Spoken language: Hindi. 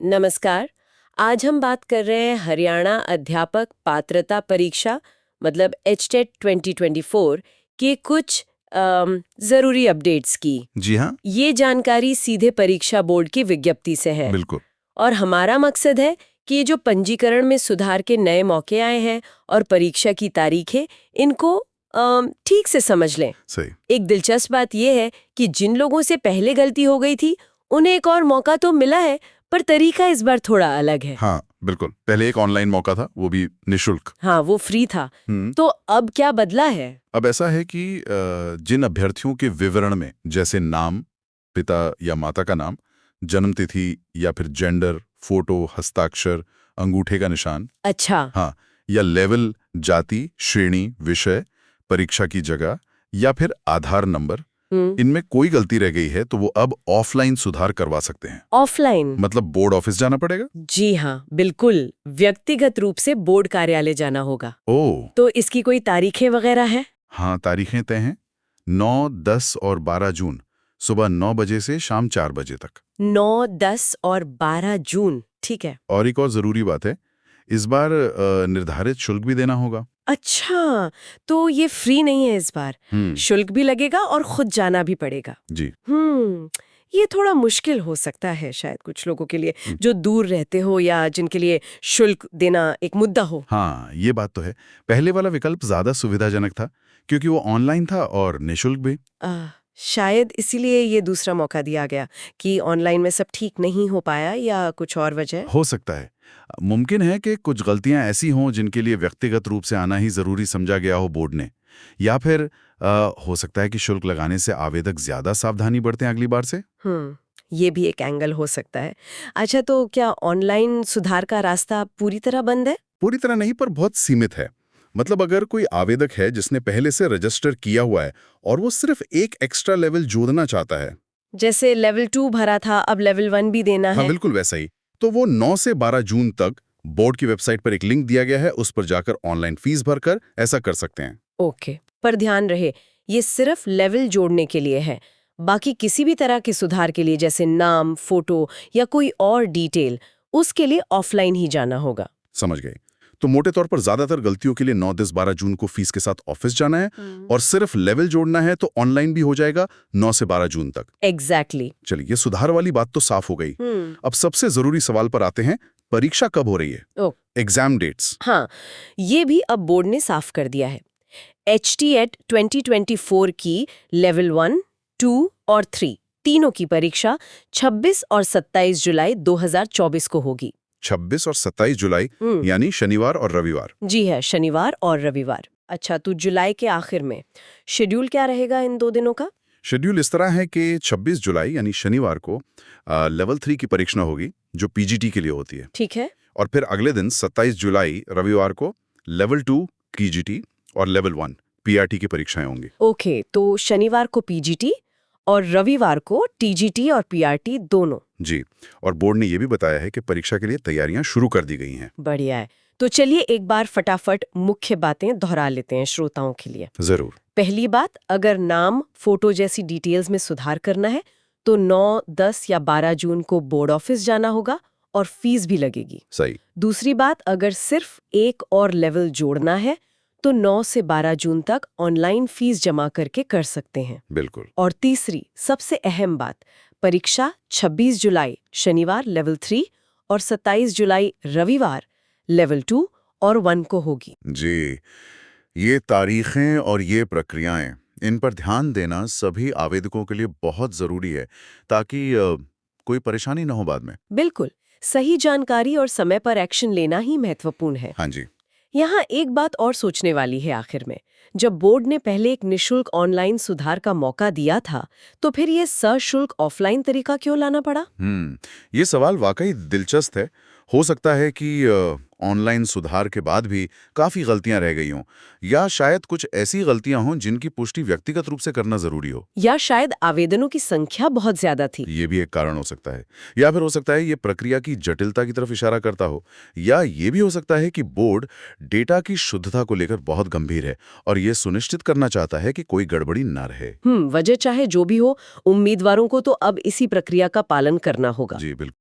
नमस्कार। आज हम बात कर रहे हैं हरियाणा अध्यापक पात्रता परीक्षा मतलब HTET 2024 के कुछ ज़रूरी अपडेट्स की। जी हाँ, ये जानकारी सीधे परीक्षा बोर्ड की विज्ञप्ति से है बिल्कुल और हमारा मकसद है कि ये जो पंजीकरण में सुधार के नए मौके आए हैं और परीक्षा की तारीखें, इनको ठीक से समझ लें। सही। एक दिलचस्प बात यह है कि जिन लोगों से पहले गलती हो गई थी उन्हें एक और मौका तो मिला है, पर तरीका इस बार थोड़ा अलग है। हाँ, बिल्कुल। पहले एक ऑनलाइन मौका था, वो भी निशुल्क। हाँ, वो फ्री था। हम्म। तो अब क्या बदला है? अब ऐसा है कि जिन अभ्यर्थियों के विवरण में जैसे नाम, पिता या माता का नाम, जन्मतिथि या फिर जेंडर, फोटो, हस्ताक्षर, अंगूठे का निशान, अच्छा। हाँ, या लेवल, जाति, श्रेणी, विषय, परीक्षा की जगह या फिर आधार नंबर, इनमें कोई गलती रह गई है तो वो अब ऑफलाइन सुधार करवा सकते हैं। ऑफलाइन? मतलब बोर्ड ऑफिस जाना पड़ेगा? जी हाँ, बिल्कुल। व्यक्तिगत रूप से बोर्ड कार्यालय जाना होगा। ओह, तो इसकी कोई तारीखें वगैरह है? हाँ, तारीखें तय हैं। 9, 10 और 12 जून, सुबह 9 बजे से शाम 4 बजे तक। 9, 10 और 12 जून, ठीक है। और एक और ज़रूरी बात है, इस बार निर्धारित शुल्क भी देना होगा। अच्छा, तो ये फ्री नहीं है इस बार। शुल्क भी लगेगा और खुद जाना भी पड़ेगा। जी। ये थोड़ा मुश्किल हो सकता है शायद कुछ लोगों के लिए, जो दूर रहते हो या जिनके लिए शुल्क देना एक मुद्दा हो। हाँ, ये बात तो है। पहले वाला विकल्प ज़्यादा सुविधाजनक था, क्योंकि वो ऑनलाइन था और निःशुल्क भी। शायद इसीलिए ये दूसरा मौका दिया गया कि ऑनलाइन में सब ठीक नहीं हो पाया, या कुछ और वजह? हो सकता है। मुमकिन है कि कुछ गलतियां ऐसी हों जिनके लिए व्यक्तिगत रूप से आना ही ज़रूरी समझा गया हो बोर्ड ने। या फिर हो सकता है कि शुल्क लगाने से आवेदक ज़्यादा सावधानी बरतें अगली बार से। ये भी एक एंगल हो सकता है। अच्छा, तो क्या ऑनलाइन सुधार का रास्ता पूरी तरह बंद है? पूरी तरह नहीं, पर बहुत सीमित है। मतलब अगर कोई आवेदक है जिसने पहले से रजिस्टर किया हुआ है और वो सिर्फ एक एक्स्ट्रा लेवल जोड़ना चाहता है, जैसे लेवल 2 भरा था, अब लेवल 1 भी देना हाँ है। बिल्कुल वैसा ही, तो वो 9 से 12 जून तक बोर्ड की वेबसाइट पर एक लिंक दिया गया है, उस पर जाकर ऑनलाइन फीस भरकर ऐसा कर सकते हैं। ओके, पर ध्यान रहे, ये सिर्फ लेवल जोड़ने के लिए है। बाकी किसी भी तरह के सुधार के लिए, जैसे नाम, फोटो या कोई और डिटेल, उसके लिए ऑफलाइन ही जाना होगा। समझ गए। तो मोटे तौर पर ज्यादातर गलतियों के लिए 9, 10, 12 जून को फीस के साथ ऑफिस जाना है, और सिर्फ लेवल जोड़ना है तो ऑनलाइन भी हो जाएगा 9 से 12 जून तक। एग्जैक्टली। चलिए, ये सुधार वाली बात तो साफ हो गई। अब सबसे जरूरी सवाल पर आते हैं, परीक्षा कब हो रही है? Exam dates. हाँ, ये भी अब बोर्ड ने साफ कर दिया है। HTET 2024 की लेवल 1, 2 और 3 तीनों की परीक्षा 26 और 27 जुलाई 2024 को होगी। 26 और 27 जुलाई, यानी शनिवार और रविवार। जी है, शनिवार और रविवार। अच्छा, तो जुलाई के आखिर में शेड्यूल क्या रहेगा इन 2 दिनों का? शेड्यूल इस तरह है कि 26 जुलाई यानी शनिवार को लेवल 3 की परीक्षा होगी, जो PGT के लिए होती है। ठीक है। और फिर अगले दिन 27 जुलाई रविवार को लेवल 2 PGT और लेवल 1 PRT की परीक्षाएं होंगी। ओके, तो शनिवार को PGT और रविवार को TGT और PRT दोनों। जी, और बोर्ड ने यह भी बताया है कि परीक्षा के लिए तैयारियां शुरू कर दी गई हैं। बढ़िया है। तो चलिए एक बार फटाफट मुख्य बातें दोहरा लेते हैं श्रोताओं के लिए। जरूर। पहली बात, अगर नाम, फोटो जैसी डिटेल्स में सुधार करना है तो 9, 10 या 12 जून को बोर्ड ऑफिस जाना होगा और फीस भी लगेगी। सही। दूसरी बात, अगर सिर्फ एक और लेवल जोड़ना है तो 9 से 12 जून तक ऑनलाइन फीस जमा करके कर सकते हैं। बिल्कुल। और तीसरी सबसे अहम बात, परीक्षा 26 जुलाई शनिवार लेवल 3 और 27 जुलाई रविवार लेवल 2 और 1 को होगी। जी, ये तारीखें और ये प्रक्रियाएं, इन पर ध्यान देना सभी आवेदकों के लिए बहुत जरूरी है, ताकि कोई परेशानी न हो बाद में। बिल्कुल, सही जानकारी और समय पर एक्शन लेना ही महत्वपूर्ण है। हाँ जी। यहाँ एक बात और सोचने वाली है आखिर में, जब बोर्ड ने पहले एक निशुल्क ऑनलाइन सुधार का मौका दिया था, तो फिर ये सशुल्क ऑफलाइन तरीका क्यों लाना पड़ा? ये सवाल वाकई दिलचस्प है। हो सकता है कि ऑनलाइन सुधार के बाद भी काफ़ी गलतियां रह गई हों, या शायद कुछ ऐसी गलतियां हों जिनकी पुष्टि व्यक्तिगत रूप से करना ज़रूरी हो। या शायद आवेदनों की संख्या बहुत ज्यादा थी। ये भी एक कारण हो सकता है। या फिर हो सकता है ये प्रक्रिया की जटिलता की तरफ इशारा करता हो। या ये भी हो सकता है कि बोर्ड डेटा की शुद्धता को लेकर बहुत गंभीर है और ये सुनिश्चित करना चाहता है कि कोई गड़बड़ी ना रहे। वजह चाहे जो भी हो, उम्मीदवारों को तो अब इसी प्रक्रिया का पालन करना होगा। जी बिल्कुल।